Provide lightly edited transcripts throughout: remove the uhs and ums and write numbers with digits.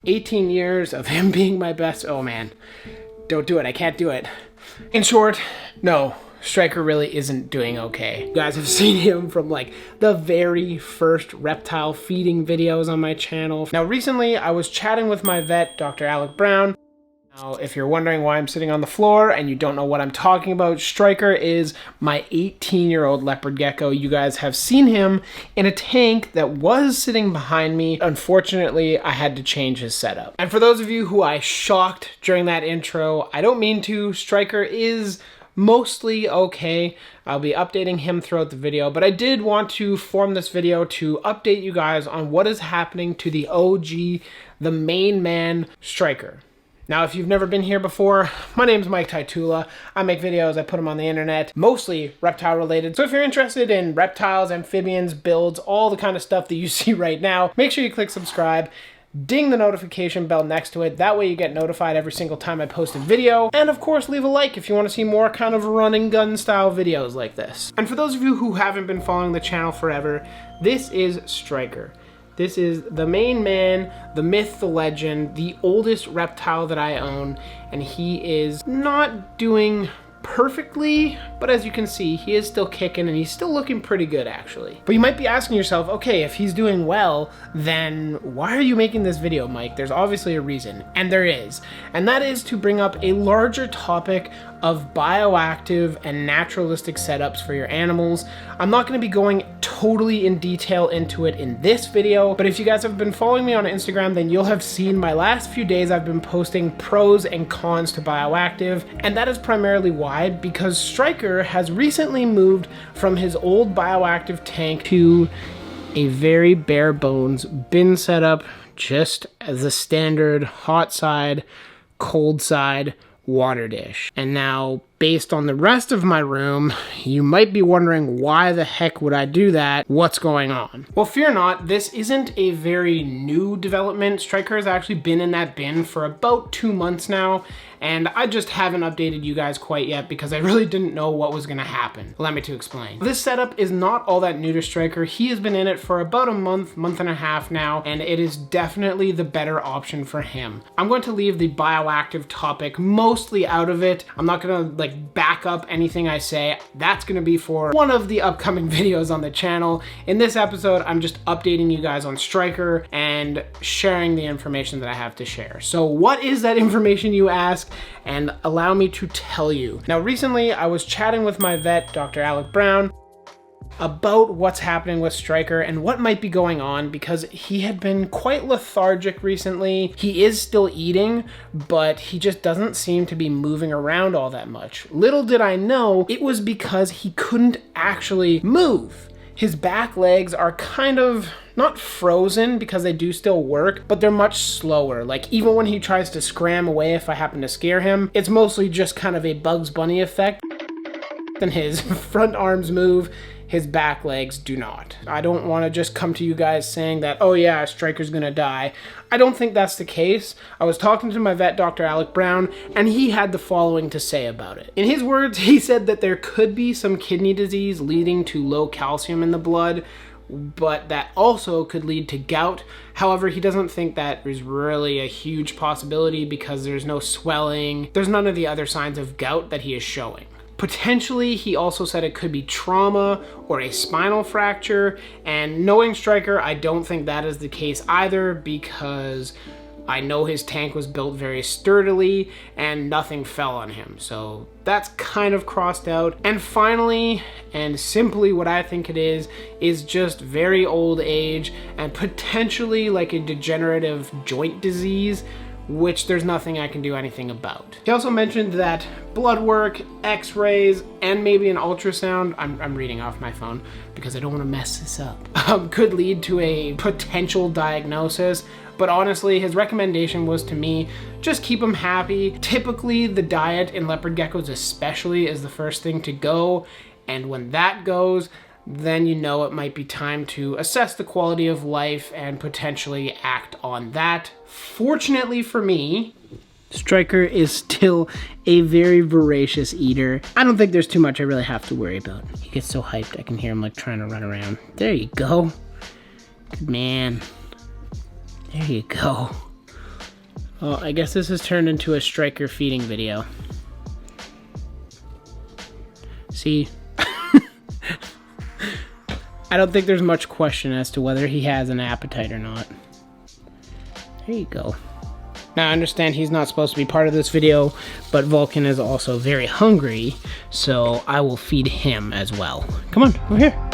18 years of him being my best. Oh man, don't do it. I can't do it. In short, no, Striker really isn't doing okay. You guys have seen him from like the very first reptile feeding videos on my channel. Now recently I was chatting with my vet, Dr. Alec Brown. Now, if you're wondering why I'm sitting on the floor and you don't know what I'm talking about, Striker is my 18-year-old leopard gecko. You guys have seen him in a tank that was sitting behind me. Unfortunately, I had to change his setup. And for those of you who I shocked during that intro, I don't mean to. Striker is mostly okay. I'll be updating him throughout the video, but I did want to form this video to update you guys on what is happening to the OG, the main man, Striker. Now, if you've never been here before, my name's Mike Taitula. I make videos, I put them on the internet, mostly reptile related. So if you're interested in reptiles, amphibians, builds, all the kind of stuff that you see right now, make sure you click subscribe, ding the notification bell next to it. That way you get notified every single time I post a video. And of course, leave a like if you want to see more kind of run and gun style videos like this. And for those of you who haven't been following the channel forever, this is Striker. This is the main man, the myth, the legend, the oldest reptile that I own, and he is not doing perfectly, but as you can see, he is still kicking and he's still looking pretty good actually. But you might be asking yourself, okay, if he's doing well, then why are you making this video, Mike? There's obviously a reason, and there is. And that is to bring up a larger topic of bioactive and naturalistic setups for your animals. I'm not going to be going totally in detail into it in this video, but if you guys have been following me on Instagram, then you'll have seen my last few days I've been posting pros and cons to bioactive, and that is primarily why, because Striker has recently moved from his old bioactive tank to a very bare bones bin setup, just as a standard hot side, cold side water dish. And now, based on the rest of my room, you might be wondering why the heck would I do that? What's going on? Well, fear not, this isn't a very new development. Striker has actually been in that bin for about 2 months now, and I just haven't updated you guys quite yet because I really didn't know what was gonna happen. Allow me to explain. This setup is not all that new to Striker. He has been in it for about a month and a half now, and it is definitely the better option for him. I'm going to leave the bioactive topic mostly out of it. I'm not gonna back up anything I say. That's gonna be for one of the upcoming videos on the channel. In this episode, I'm just updating you guys on Striker and sharing the information that I have to share. So what is that information, you ask? And allow me to tell you. Now, recently I was chatting with my vet, Dr. Alec Brown, about what's happening with Striker and what might be going on, because he had been quite lethargic recently. He is still eating, but he just doesn't seem to be moving around all that much. Little did I know, it was because he couldn't actually move. His back legs are kind of not frozen because they do still work, but they're much slower. Like even when he tries to scram away if I happen to scare him, it's mostly just kind of a Bugs Bunny effect. Then his front arms move, his back legs do not. I don't want to just come to you guys saying that, oh yeah, Striker's gonna die. I don't think that's the case. I was talking to my vet, Dr. Alec Brown, and he had the following to say about it. In his words, he said that there could be some kidney disease leading to low calcium in the blood, but that also could lead to gout. However, he doesn't think that is really a huge possibility because there's no swelling. There's none of the other signs of gout that he is showing. Potentially, he also said it could be trauma or a spinal fracture, and knowing Striker, I don't think that is the case either, because I know his tank was built very sturdily and nothing fell on him, so that's kind of crossed out. And finally, and simply what I think it is just very old age and potentially like a degenerative joint disease, which there's nothing I can do anything about. He also mentioned that blood work, x-rays, and maybe an ultrasound, I'm reading off my phone because I don't want to mess this up, could lead to a potential diagnosis. But honestly, his recommendation was to me, just keep him happy. Typically, the diet in leopard geckos especially is the first thing to go, and when that goes, then you know it might be time to assess the quality of life and potentially act on that. Fortunately for me, Striker is still a very voracious eater. I don't think there's too much I really have to worry about. He gets so hyped, I can hear him like trying to run around. There you go. Good man. There you go. Well, I guess this has turned into a Striker feeding video. See? I don't think there's much question as to whether he has an appetite or not. There you go. Now, I understand he's not supposed to be part of this video, but Vulcan is also very hungry, so I will feed him as well. Come on, over here.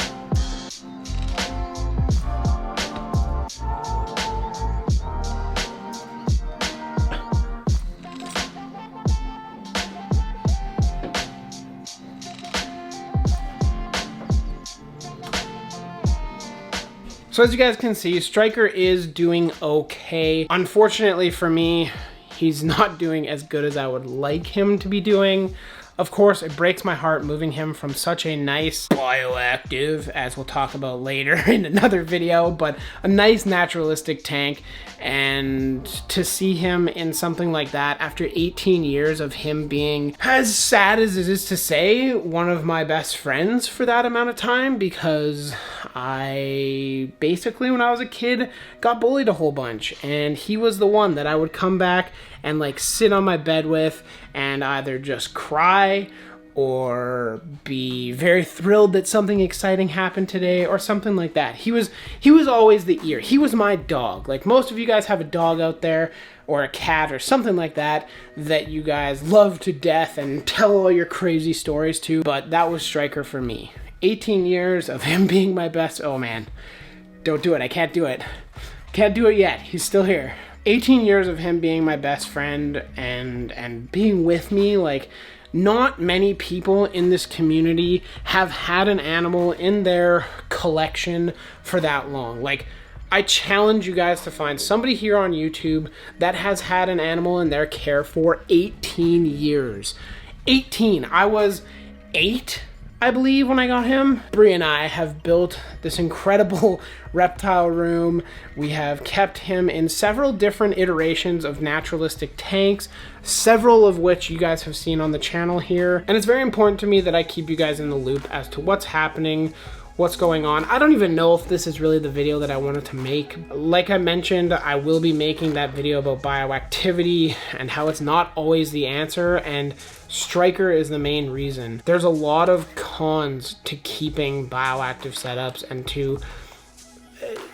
So as you guys can see, Striker is doing okay. Unfortunately for me, he's not doing as good as I would like him to be doing. Of course, it breaks my heart moving him from such a nice bioactive, as we'll talk about later in another video, but a nice naturalistic tank, and to see him in something like that after 18 years of him being, as sad as it is to say, one of my best friends for that amount of time, because I basically, when I was a kid, got bullied a whole bunch, and he was the one that I would come back and like sit on my bed with and either just cry or be very thrilled that something exciting happened today or something like that. He was always the ear. He was my dog. Like most of you guys have a dog out there or a cat or something like that that you guys love to death and tell all your crazy stories to, but that was Striker for me. 18 years of him being my best. Oh man, don't do it. I can't do it. Can't do it yet. He's still here. 18 years of him being my best friend and being with me. Like, not many people in this community have had an animal in their collection for that long. Like, I challenge you guys to find somebody here on YouTube that has had an animal in their care for 18 years. 18. I was 8, I believe, when I got him. Brie and I have built this incredible reptile room. We have kept him in several different iterations of naturalistic tanks, several of which you guys have seen on the channel here. And it's very important to me that I keep you guys in the loop as to what's happening, what's going on. I don't even know if this is really the video that I wanted to make. Like I mentioned, I will be making that video about bioactivity and how it's not always the answer, and Striker is the main reason. There's a lot of cons to keeping bioactive setups and to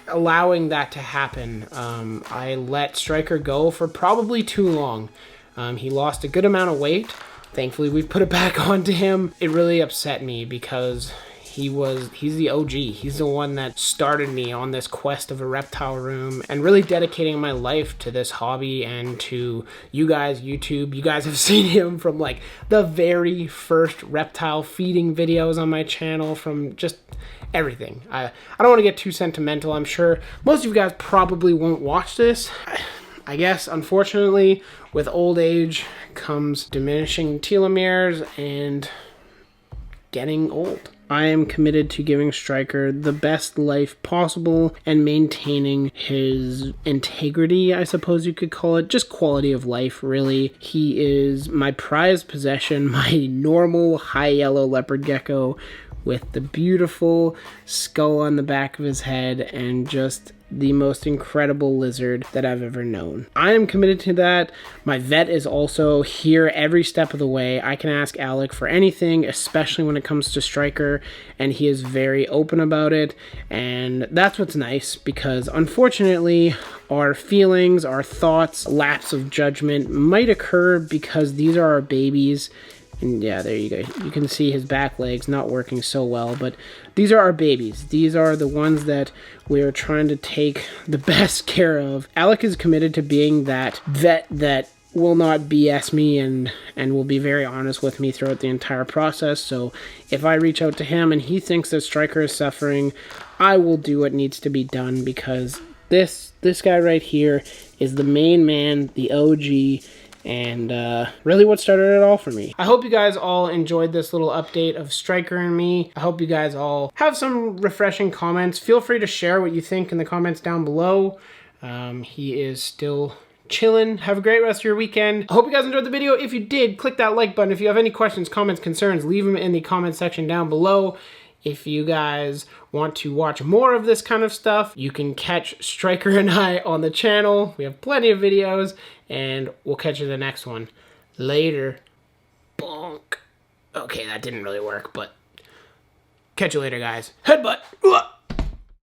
allowing that to happen. I let Striker go for probably too long. He lost a good amount of weight. Thankfully, we've put it back onto him. It really upset me because he's the OG. He's the one that started me on this quest of a reptile room and really dedicating my life to this hobby and to you guys, YouTube. You guys have seen him from like the very first reptile feeding videos on my channel, from just everything. I don't want to get too sentimental. I'm sure most of you guys probably won't watch this. I guess, unfortunately, with old age comes diminishing telomeres and getting old. I am committed to giving Striker the best life possible and maintaining his integrity, I suppose you could call it. Just quality of life, really. He is my prized possession, my normal high yellow leopard gecko with the beautiful skull on the back of his head and just the most incredible lizard that I've ever known. I am committed to that. My vet is also here every step of the way. I can ask Alec for anything, especially when it comes to Striker, and he is very open about it, and that's what's nice, because unfortunately our feelings, our thoughts, lapse of judgment might occur because these are our babies. And yeah, there you go. You can see his back legs not working so well, but these are our babies. These are the ones that we are trying to take the best care of. Alec is committed to being that vet that will not BS me and will be very honest with me throughout the entire process. So if I reach out to him and he thinks that Striker is suffering, I will do what needs to be done, because this guy right here is the main man, the OG, and really what started it all for me. I hope you guys all enjoyed this little update of Striker and me. I hope you guys all have some refreshing comments. Feel free to share what you think in the comments down below. He is still chilling. Have a great rest of your weekend. I hope you guys enjoyed the video. If you did, click that like button. If you have any questions, comments, concerns, leave them in the comment section down below. If you guys want to watch more of this kind of stuff, you can catch Striker and I on the channel. We have plenty of videos, and we'll catch you in the next one. Later. Bonk. Okay, that didn't really work, but catch you later, guys. Headbutt.